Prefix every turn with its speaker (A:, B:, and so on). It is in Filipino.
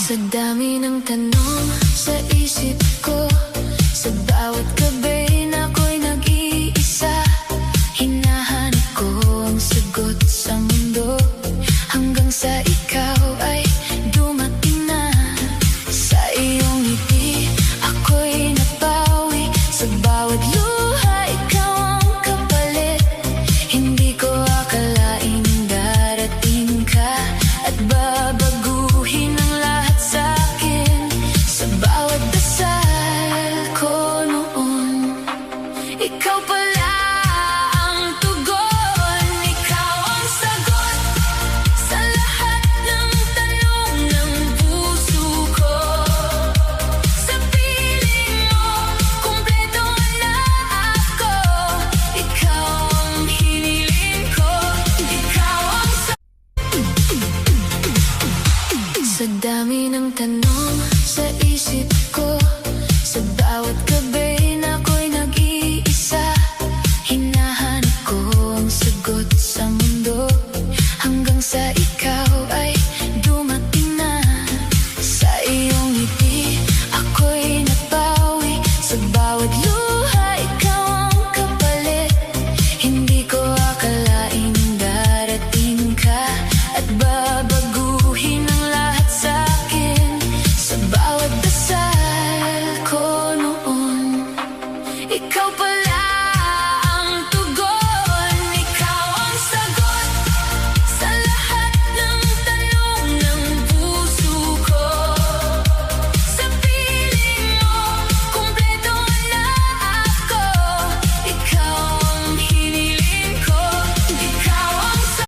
A: Sa dami ng tanong sa isip ko, sa bawat gabi na ako'y nag-iisa, hinahanap ko ang sagot sa mundo, hanggang sa ikaw ay dumating na. Sa iyong ngiti ako'y napawi, sa bawat luha ikaw ang kapalit. Hindi ko akalaing darating ka at babaguhin ang lahat sa'kin. Sa bawat dasal ko noon, ikaw pala ang tugon. Ikaw ang sagot sa lahat ng tanong ng puso ko. Sa piling mo, kumpleto na ako. Ikaw ang hiniling ko. Ikaw ang sa dami ng tanong sa isip ko, sa bawat